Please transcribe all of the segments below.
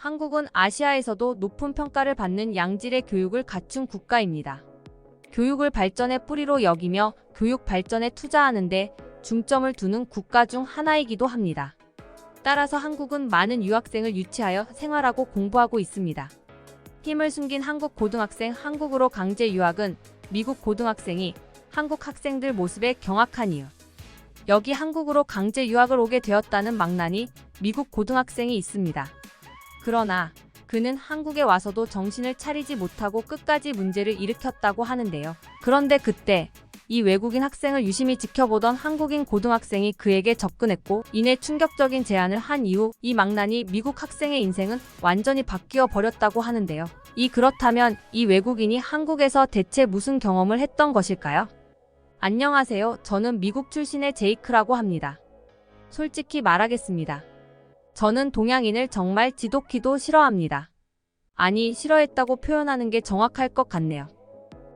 한국은 아시아에서도 높은 평가를 받는 양질의 교육을 갖춘 국가입니다. 교육을 발전의 뿌리로 여기며 교육 발전에 투자하는데 중점을 두는 국가 중 하나이기도 합니다. 따라서 한국은 많은 유학생을 유치하여 생활하고 공부하고 있습니다. 힘을 숨긴 한국 고등학생 한국으로 강제 유학은 미국 고등학생이 한국 학생들 모습에 경악한 이유. 여기 한국으로 강제 유학을 오게 되었다는 망난이 미국 고등학생이 있습니다. 그러나 그는 한국에 와서도 정신을 차리지 못하고 끝까지 문제를 일으켰다고 하는데요. 그런데 그때 이 외국인 학생을 유심히 지켜보던 한국인 고등학생이 그에게 접근했고 이내 충격적인 제안을 한 이후 이 망난이 미국 학생의 인생은 완전히 바뀌어 버렸다고 하는데요. 그렇다면 이 외국인이 한국에서 대체 무슨 경험을 했던 것일까요? 안녕하세요. 저는 미국 출신의 제이크라고 합니다. 솔직히 말하겠습니다. 저는 동양인을 정말 지독히도 싫어합니다. 아니, 싫어했다고 표현하는 게 정확할 것 같네요.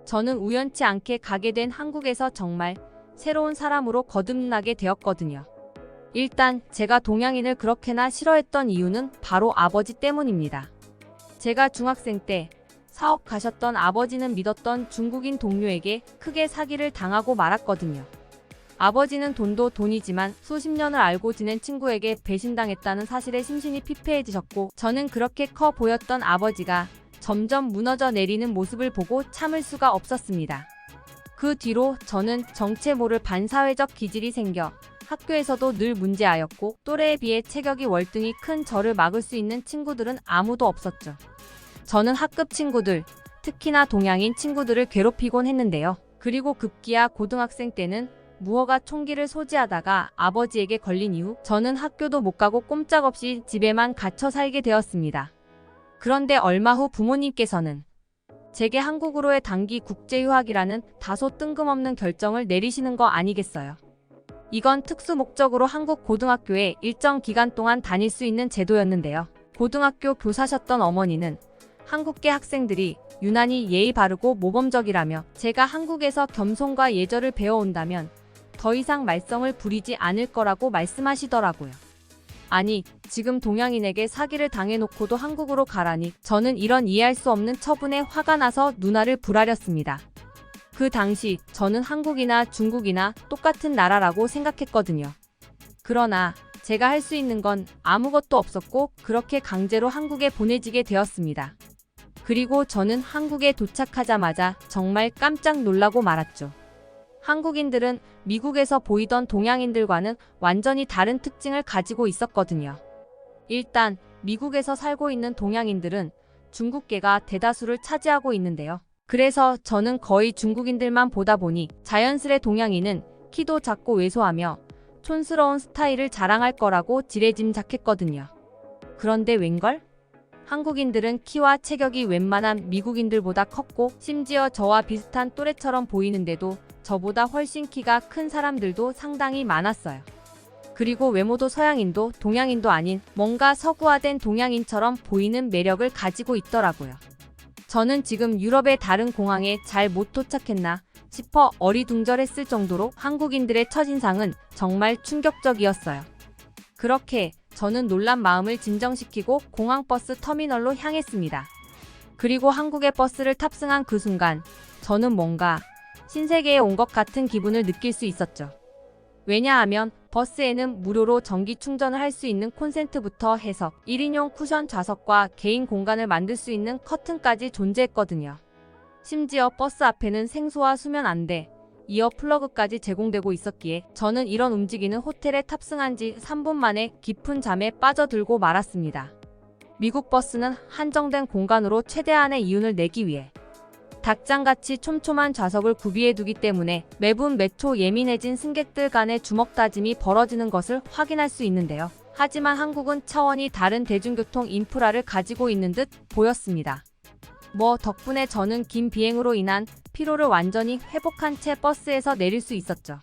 저는 우연치 않게 가게 된 한국에서 정말 새로운 사람으로 거듭나게 되었거든요. 일단 제가 동양인을 그렇게나 싫어했던 이유는 바로 아버지 때문입니다. 제가 중학생 때 사업 가셨던 아버지는 믿었던 중국인 동료에게 크게 사기를 당하고 말았거든요. 아버지는 돈도 돈이지만 수십 년을 알고 지낸 친구에게 배신당했다는 사실에 심신이 피폐해지셨고 저는 그렇게 커 보였던 아버지가 점점 무너져 내리는 모습을 보고 참을 수가 없었습니다. 그 뒤로 저는 정체 모를 반사회적 기질이 생겨 학교에서도 늘 문제아였고 또래에 비해 체격이 월등히 큰 저를 막을 수 있는 친구들은 아무도 없었죠. 저는 학급 친구들, 특히나 동양인 친구들을 괴롭히곤 했는데요. 그리고 급기야 고등학생 때는 무허가 총기를 소지하다가 아버지에게 걸린 이후 저는 학교도 못 가고 꼼짝없이 집에만 갇혀 살게 되었습니다. 그런데 얼마 후 부모님께서는 제게 한국으로의 단기 국제유학이라는 다소 뜬금없는 결정을 내리시는 거 아니겠어요? 이건 특수 목적으로 한국 고등학교에 일정 기간 동안 다닐 수 있는 제도였는데요. 고등학교 교사셨던 어머니는 한국계 학생들이 유난히 예의 바르고 모범적이라며 제가 한국에서 겸손과 예절을 배워온다면 더 이상 말썽을 부리지 않을 거라고 말씀하시더라고요. 아니, 지금 동양인에게 사기를 당해놓고도 한국으로 가라니 저는 이런 이해할 수 없는 처분에 화가 나서 누나를 불아렸습니다. 그 당시 저는 한국이나 중국이나 똑같은 나라라고 생각했거든요. 그러나 제가 할 수 있는 건 아무것도 없었고 그렇게 강제로 한국에 보내지게 되었습니다. 그리고 저는 한국에 도착하자마자 정말 깜짝 놀라고 말았죠. 한국인들은 미국에서 보이던 동양인들과는 완전히 다른 특징을 가지고 있었거든요. 일단 미국에서 살고 있는 동양인들은 중국계가 대다수를 차지하고 있는데요. 그래서 저는 거의 중국인들만 보다 보니 자연스레 동양인은 키도 작고 왜소하며 촌스러운 스타일을 자랑할 거라고 지레짐작했거든요. 그런데 웬걸? 한국인들은 키와 체격이 웬만한 미국인들보다 컸고 심지어 저와 비슷한 또래처럼 보이는데도 저보다 훨씬 키가 큰 사람들도 상당히 많았어요. 그리고 외모도 서양인도 동양인도 아닌 뭔가 서구화된 동양인처럼 보이는 매력을 가지고 있더라고요. 저는 지금 유럽의 다른 공항에 잘 못 도착했나 싶어 어리둥절했을 정도로 한국인들의 첫인상은 정말 충격적이었어요. 그렇게 저는 놀란 마음을 진정시키고 공항버스 터미널로 향했습니다. 그리고 한국의 버스를 탑승한 그 순간 저는 뭔가 신세계에 온 것 같은 기분을 느낄 수 있었죠. 왜냐하면 버스에는 무료로 전기 충전을 할 수 있는 콘센트부터 해서 1인용 쿠션 좌석과 개인 공간을 만들 수 있는 커튼까지 존재했거든요. 심지어 버스 앞에는 생수와 수면 안대, 이어 플러그까지 제공되고 있었기에 저는 이런 움직이는 호텔에 탑승한 지 3분 만에 깊은 잠에 빠져들고 말았습니다. 미국 버스는 한정된 공간으로 최대한의 이윤을 내기 위해 닭장같이 촘촘한 좌석을 구비해두기 때문에 매분 매초 예민해진 승객들 간의 주먹다짐이 벌어지는 것을 확인할 수 있는데요. 하지만 한국은 차원이 다른 대중교통 인프라를 가지고 있는 듯 보였습니다. 덕분에 저는 긴 비행으로 인한 피로를 완전히 회복한 채 버스에서 내릴 수 있었죠.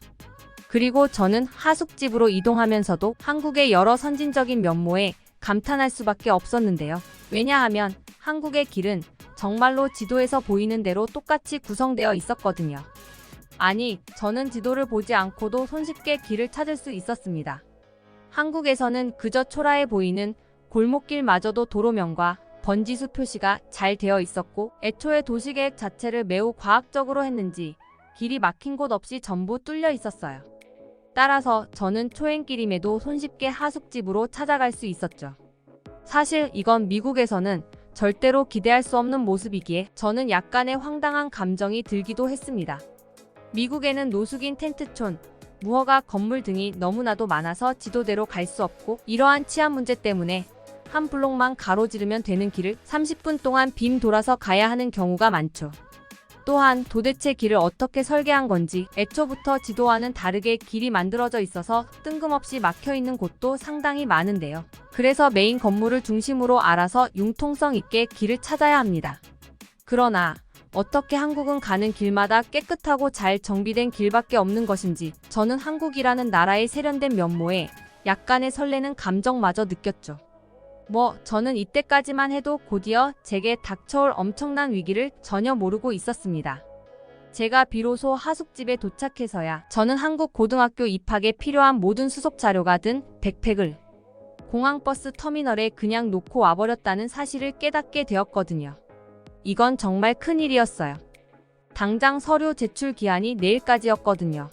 그리고 저는 하숙집으로 이동하면서도 한국의 여러 선진적인 면모에 감탄할 수밖에 없었는데요. 왜냐하면 한국의 길은 정말로 지도에서 보이는 대로 똑같이 구성되어 있었거든요. 아니, 저는 지도를 보지 않고도 손쉽게 길을 찾을 수 있었습니다. 한국에서는 그저 초라해 보이는 골목길마저도 도로명과 번지수 표시가 잘 되어 있었고 애초에 도시계획 자체를 매우 과학적으로 했는지 길이 막힌 곳 없이 전부 뚫려 있었어요. 따라서 저는 초행길임에도 손쉽게 하숙집으로 찾아갈 수 있었죠. 사실 이건 미국에서는 절대로 기대할 수 없는 모습이기에 저는 약간의 황당한 감정이 들기도 했습니다. 미국에는 노숙인 텐트촌, 무허가 건물 등이 너무나도 많아서 지도대로 갈 수 없고 이러한 치안 문제 때문에 한 블록만 가로지르면 되는 길을 30분 동안 빔 돌아서 가야 하는 경우가 많죠. 또한 도대체 길을 어떻게 설계한 건지 애초부터 지도와는 다르게 길이 만들어져 있어서 뜬금없이 막혀있는 곳도 상당히 많은데요. 그래서 메인 건물을 중심으로 알아서 융통성 있게 길을 찾아야 합니다. 그러나 어떻게 한국은 가는 길마다 깨끗하고 잘 정비된 길밖에 없는 것인지 저는 한국이라는 나라의 세련된 면모에 약간의 설레는 감정마저 느꼈죠. 저는 이때까지만 해도 곧이어 제게 닥쳐올 엄청난 위기를 전혀 모르고 있었습니다. 제가 비로소 하숙집에 도착해서야 저는 한국 고등학교 입학에 필요한 모든 수속 자료가 든 백팩을 공항버스 터미널에 그냥 놓고 와버렸다는 사실을 깨닫게 되었거든요. 이건 정말 큰일이었어요. 당장 서류 제출 기한이 내일까지였거든요.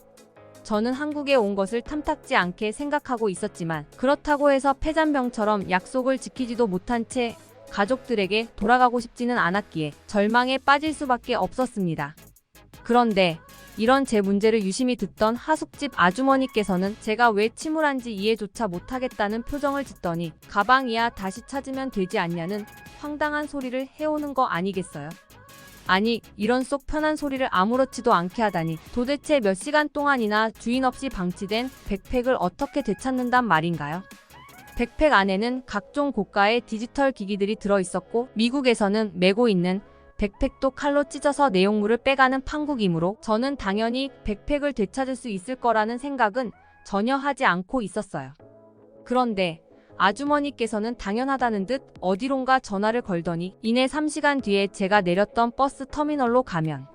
저는 한국에 온 것을 탐탁지 않게 생각하고 있었지만 그렇다고 해서 패잔병처럼 약속을 지키지도 못한 채 가족들에게 돌아가고 싶지는 않았기에 절망에 빠질 수밖에 없었습니다. 그런데 이런 제 문제를 유심히 듣던 하숙집 아주머니께서는 제가 왜 침울한지 이해조차 못하겠다는 표정을 짓더니 가방이야 다시 찾으면 되지 않냐는 황당한 소리를 해오는 거 아니겠어요? 아니, 이런 속 편한 소리를 아무렇지도 않게 하다니 도대체 몇 시간 동안이나 주인 없이 방치된 백팩을 어떻게 되찾는단 말인가요? 백팩 안에는 각종 고가의 디지털 기기들이 들어있었고 미국에서는 메고 있는 백팩도 칼로 찢어서 내용물을 빼가는 판국이므로 저는 당연히 백팩을 되찾을 수 있을 거라는 생각은 전혀 하지 않고 있었어요. 그런데 아주머니께서는 당연하다는 듯 어디론가 전화를 걸더니 이내 3시간 뒤에 제가 내렸던 버스 터미널로 가면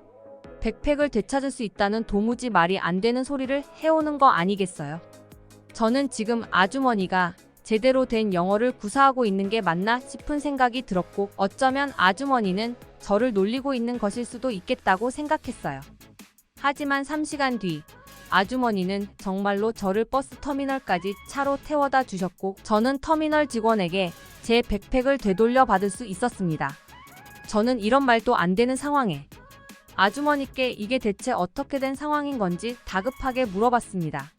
백팩을 되찾을 수 있다는 도무지 말이 안 되는 소리를 해오는 거 아니겠어요? 저는 지금 아주머니가 제대로 된 영어를 구사하고 있는 게 맞나 싶은 생각이 들었고 어쩌면 아주머니는 저를 놀리고 있는 것일 수도 있겠다고 생각했어요. 하지만 3시간 뒤 아주머니는 정말로 저를 버스 터미널까지 차로 태워다 주셨고 저는 터미널 직원에게 제 백팩을 되돌려 받을 수 있었습니다. 저는 이런 말도 안 되는 상황에 아주머니께 이게 대체 어떻게 된 상황인 건지 다급하게 물어봤습니다.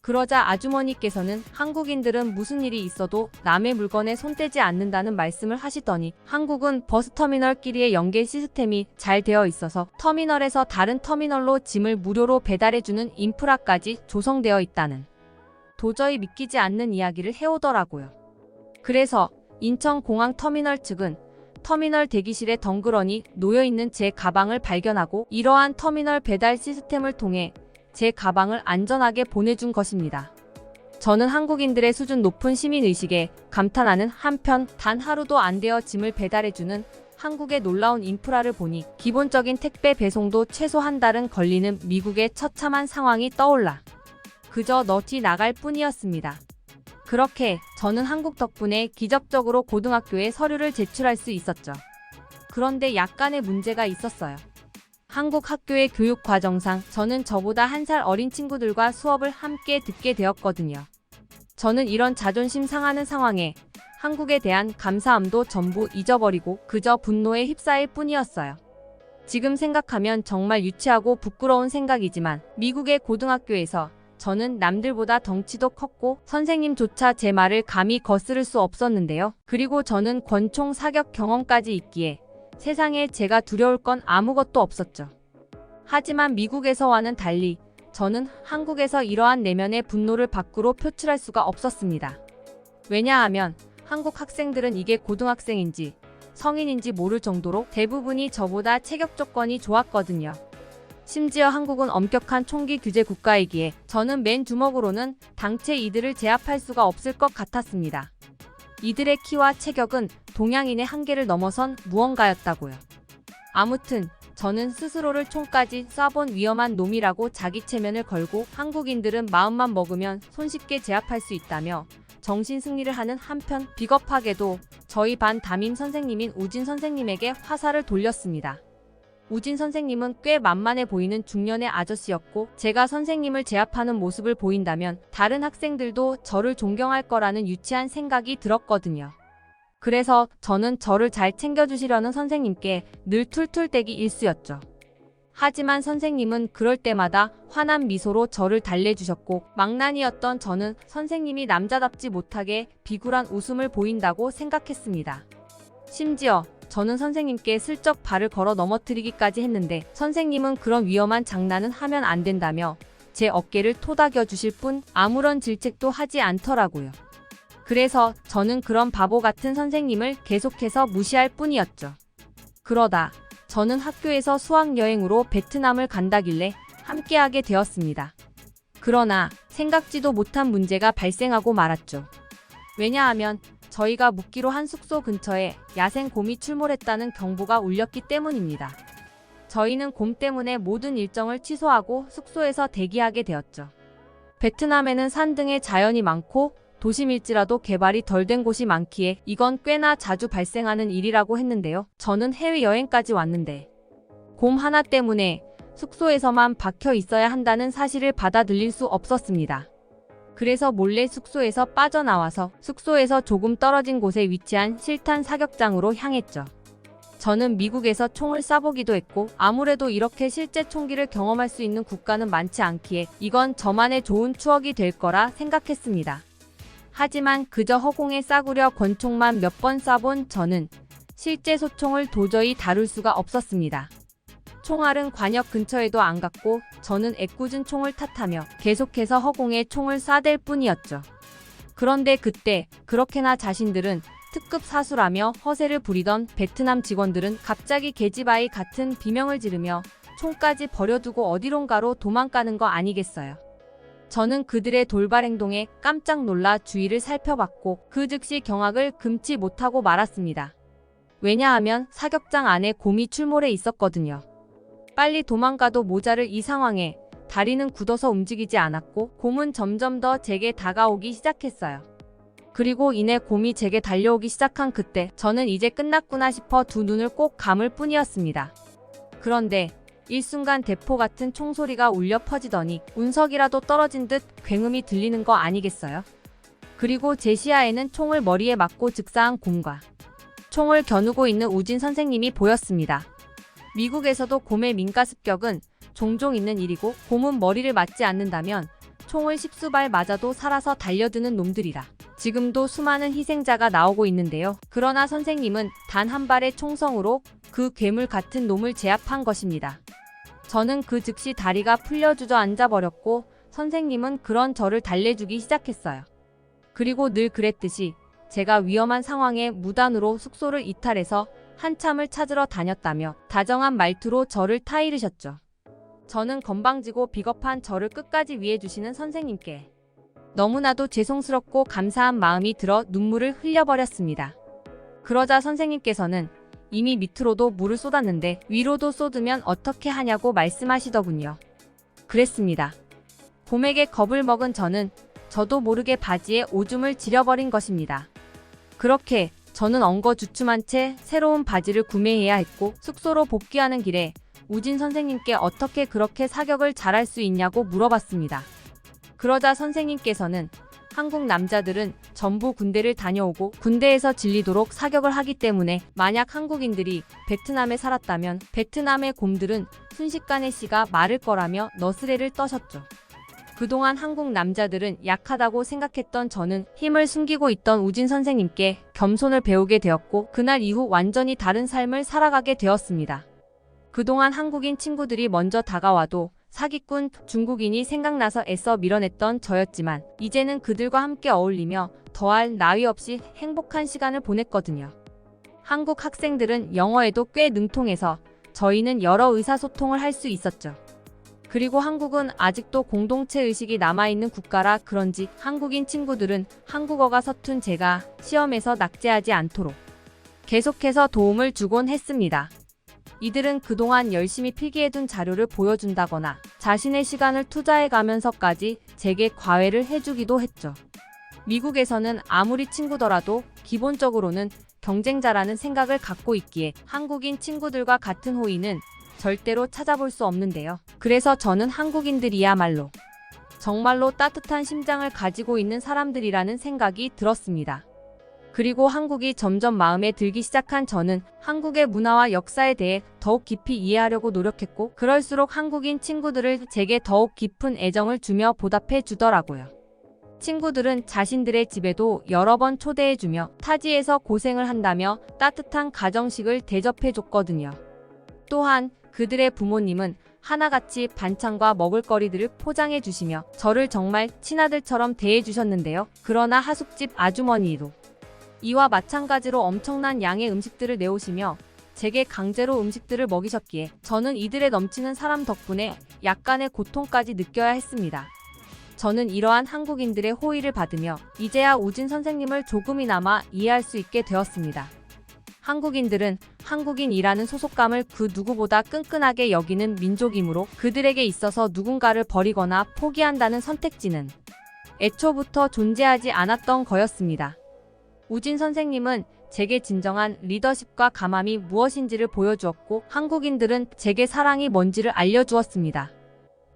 그러자 아주머니께서는 한국인들은 무슨 일이 있어도 남의 물건에 손대지 않는다는 말씀을 하시더니 한국은 버스터미널끼리의 연계 시스템이 잘 되어 있어서 터미널에서 다른 터미널로 짐을 무료로 배달해주는 인프라까지 조성되어 있다는 도저히 믿기지 않는 이야기를 해오더라고요. 그래서 인천공항 터미널 측은 터미널 대기실에 덩그러니 놓여있는 제 가방을 발견하고 이러한 터미널 배달 시스템을 통해 제 가방을 안전하게 보내준 것입니다. 저는 한국인들의 수준 높은 시민의식에 감탄하는 한편 단 하루도 안 되어 짐을 배달해주는 한국의 놀라운 인프라를 보니 기본적인 택배 배송도 최소 한 달은 걸리는 미국의 처참한 상황이 떠올라 그저 넋이 나갈 뿐이었습니다. 그렇게 저는 한국 덕분에 기적적으로 고등학교에 서류를 제출할 수 있었죠. 그런데 약간의 문제가 있었어요. 한국 학교의 교육 과정상 저는 저보다 1살 어린 친구들과 수업을 함께 듣게 되었거든요. 저는 이런 자존심 상하는 상황에 한국에 대한 감사함도 전부 잊어버리고 그저 분노에 휩싸일 뿐이었어요. 지금 생각하면 정말 유치하고 부끄러운 생각이지만 미국의 고등학교에서 저는 남들보다 덩치도 컸고 선생님조차 제 말을 감히 거스를 수 없었는데요. 그리고 저는 권총 사격 경험까지 있기에 세상에 제가 두려울 건 아무것도 없었죠. 하지만 미국에서와는 달리 저는 한국에서 이러한 내면의 분노를 밖으로 표출할 수가 없었습니다. 왜냐하면 한국 학생들은 이게 고등학생인지 성인인지 모를 정도로 대부분이 저보다 체격 조건이 좋았거든요. 심지어 한국은 엄격한 총기 규제 국가이기에 저는 맨 주먹으로는 당최 이들을 제압할 수가 없을 것 같았습니다. 이들의 키와 체격은 동양인의 한계를 넘어선 무언가였다고요. 아무튼 저는 스스로를 총까지 쏴본 위험한 놈이라고 자기 체면을 걸고 한국인들은 마음만 먹으면 손쉽게 제압할 수 있다며 정신 승리를 하는 한편 비겁하게도 저희 반 담임 선생님인 우진 선생님에게 화살을 돌렸습니다. 우진 선생님은 꽤 만만해 보이는 중년의 아저씨였고 제가 선생님을 제압하는 모습을 보인다면 다른 학생들도 저를 존경할 거라는 유치한 생각이 들었거든요. 그래서 저는 저를 잘 챙겨주시려는 선생님께 늘 툴툴대기 일쑤였죠. 하지만 선생님은 그럴 때마다 환한 미소로 저를 달래주셨고 망나니였던 저는 선생님이 남자답지 못하게 비굴한 웃음을 보인다고 생각했습니다. 심지어 저는 선생님께 슬쩍 발을 걸어 넘어뜨리기까지 했는데 선생님은 그런 위험한 장난은 하면 안 된다며 제 어깨를 토닥여 주실 뿐 아무런 질책도 하지 않더라고요. 그래서 저는 그런 바보 같은 선생님을 계속해서 무시할 뿐이었죠. 그러다 저는 학교에서 수학여행으로 베트남을 간다길래 함께하게 되었습니다. 그러나 생각지도 못한 문제가 발생하고 말았죠. 왜냐하면 저희가 묵기로 한 숙소 근처에 야생곰이 출몰했다는 경보가 울렸기 때문입니다. 저희는 곰 때문에 모든 일정을 취소하고 숙소에서 대기하게 되었죠. 베트남에는 산 등의 자연이 많고 도심일지라도 개발이 덜 된 곳이 많기에 이건 꽤나 자주 발생하는 일이라고 했는데요. 저는 해외여행까지 왔는데 곰 하나 때문에 숙소에서만 박혀 있어야 한다는 사실을 받아들일 수 없었습니다. 그래서 몰래 숙소에서 빠져나와서 숙소에서 조금 떨어진 곳에 위치한 실탄 사격장으로 향했죠. 저는 미국에서 총을 쏴보기도 했고 아무래도 이렇게 실제 총기를 경험할 수 있는 국가는 많지 않기에 이건 저만의 좋은 추억이 될 거라 생각했습니다. 하지만 그저 허공에 싸구려 권총만 몇 번 쏴본 저는 실제 소총을 도저히 다룰 수가 없었습니다. 총알은 관역 근처에도 안 갔고 저는 애꿎은 총을 탓하며 계속해서 허공에 총을 쏴댈 뿐이었죠. 그런데 그때 그렇게나 자신들은 특급 사수라며 허세를 부리던 베트남 직원들은 갑자기 계집아이 같은 비명을 지르며 총까지 버려두고 어디론가로 도망가는 거 아니겠어요. 저는 그들의 돌발 행동에 깜짝 놀라 주위를 살펴봤고 그 즉시 경악을 금치 못하고 말았습니다. 왜냐하면 사격장 안에 곰이 출몰해 있었거든요. 빨리 도망가도 모자를 이 상황에 다리는 굳어서 움직이지 않았고 곰은 점점 더 제게 다가오기 시작했어요. 그리고 이내 곰이 제게 달려오기 시작한 그때 저는 이제 끝났구나 싶어 두 눈을 꼭 감을 뿐이었습니다. 그런데 일순간 대포 같은 총소리가 울려 퍼지더니 운석이라도 떨어진 듯 굉음이 들리는 거 아니겠어요? 그리고 제 시야에는 총을 머리에 맞고 즉사한 곰과 총을 겨누고 있는 우진 선생님이 보였습니다. 미국에서도 곰의 민가습격은 종종 있는 일이고 곰은 머리를 맞지 않는다면 총을 10수발 맞아도 살아서 달려드는 놈들이라 지금도 수많은 희생자가 나오고 있는데요. 그러나 선생님은 단 한 발의 총성으로 그 괴물 같은 놈을 제압한 것입니다. 저는 그 즉시 다리가 풀려 주저앉아 버렸고 선생님은 그런 저를 달래주기 시작했어요. 그리고 늘 그랬듯이 제가 위험한 상황에 무단으로 숙소를 이탈해서 한참을 찾으러 다녔다며 다정한 말투로 저를 타이르셨죠. 저는 건방지고 비겁한 저를 끝까지 위해주시는 선생님께 너무나도 죄송스럽고 감사한 마음이 들어 눈물을 흘려버렸습니다. 그러자 선생님께서는 이미 밑으로도 물을 쏟았는데 위로도 쏟으면 어떻게 하냐고 말씀하시더군요. 그랬습니다. 곰에게 겁을 먹은 저는 저도 모르게 바지에 오줌을 지려버린 것입니다. 그렇게 저는 엉거주춤한 채 새로운 바지를 구매해야 했고 숙소로 복귀하는 길에 우진 선생님께 어떻게 그렇게 사격을 잘할 수 있냐고 물어봤습니다. 그러자 선생님께서는 한국 남자들은 전부 군대를 다녀오고 군대에서 질리도록 사격을 하기 때문에 만약 한국인들이 베트남에 살았다면 베트남의 곰들은 순식간에 씨가 마를 거라며 너스레를 떠셨죠. 그동안 한국 남자들은 약하다고 생각했던 저는 힘을 숨기고 있던 우진 선생님께 겸손을 배우게 되었고 그날 이후 완전히 다른 삶을 살아가게 되었습니다. 그동안 한국인 친구들이 먼저 다가와도 사기꾼 중국인이 생각나서 애써 밀어냈던 저였지만 이제는 그들과 함께 어울리며 더할 나위 없이 행복한 시간을 보냈거든요. 한국 학생들은 영어에도 꽤 능통해서 저희는 여러 의사소통을 할 수 있었죠. 그리고 한국은 아직도 공동체 의식이 남아있는 국가라 그런지 한국인 친구들은 한국어가 서툰 제가 시험에서 낙제하지 않도록 계속해서 도움을 주곤 했습니다. 이들은 그동안 열심히 필기해둔 자료를 보여준다거나 자신의 시간을 투자해가면서까지 제게 과외를 해주기도 했죠. 미국에서는 아무리 친구더라도 기본적으로는 경쟁자라는 생각을 갖고 있기에 한국인 친구들과 같은 호의는 절대로 찾아볼 수 없는데요. 그래서 저는 한국인들이야말로 정말로 따뜻한 심장을 가지고 있는 사람들이라는 생각이 들었습니다. 그리고 한국이 점점 마음에 들기 시작한 저는 한국의 문화와 역사에 대해 더욱 깊이 이해하려고 노력했고, 그럴수록 한국인 친구들을 제게 더욱 깊은 애정을 주며 보답해 주더라고요. 친구들은 자신들의 집에도 여러 번 초대해주며 타지에서 고생을 한다며 따뜻한 가정식을 대접해줬거든요. 또한 그들의 부모님은 하나같이 반찬과 먹을거리들을 포장해주시며 저를 정말 친아들처럼 대해주셨는데요. 그러나 하숙집 아주머니도 이와 마찬가지로 엄청난 양의 음식들을 내오시며 제게 강제로 음식들을 먹이셨기에 저는 이들의 넘치는 사람 덕분에 약간의 고통까지 느껴야 했습니다. 저는 이러한 한국인들의 호의를 받으며 이제야 우진 선생님을 조금이나마 이해할 수 있게 되었습니다. 한국인들은 한국인이라는 소속감을 그 누구보다 끈끈하게 여기는 민족이므로 그들에게 있어서 누군가를 버리거나 포기한다는 선택지는 애초부터 존재하지 않았던 거였습니다. 우진 선생님은 제게 진정한 리더십과 감함이 무엇인지를 보여주었고, 한국인들은 제게 사랑이 뭔지를 알려주었습니다.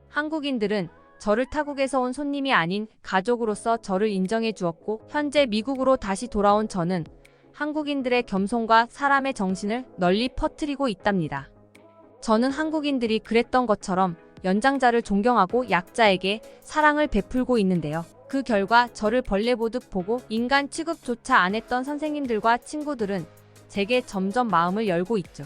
한국인들은 저를 타국에서 온 손님이 아닌 가족으로서 저를 인정해 주었고, 현재 미국으로 다시 돌아온 저는 한국인들의 겸손과 사람의 정신을 널리 퍼뜨리고 있답니다. 저는 한국인들이 그랬던 것처럼 연장자를 존경하고 약자에게 사랑을 베풀고 있는데요. 그 결과 저를 벌레 보듯 보고 인간 취급조차 안 했던 선생님들과 친구들은 제게 점점 마음을 열고 있죠.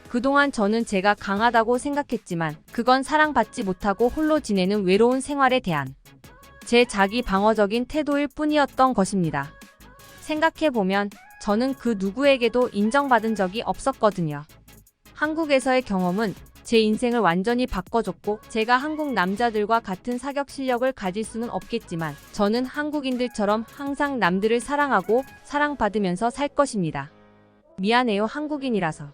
그동안 저는 제가 강하다고 생각했지만 그건 사랑받지 못하고 홀로 지내는 외로운 생활에 대한 제 자기 방어적인 태도일 뿐이었던 것입니다. 생각해보면 저는 그 누구에게도 인정받은 적이 없었거든요. 한국에서의 경험은 제 인생을 완전히 바꿔줬고, 제가 한국 남자들과 같은 사격 실력을 가질 수는 없겠지만 저는 한국인들처럼 항상 남들을 사랑하고 사랑받으면서 살 것입니다. 미안해요, 한국인이라서.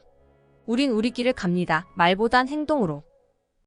우린 우리 길을 갑니다. 말보단 행동으로.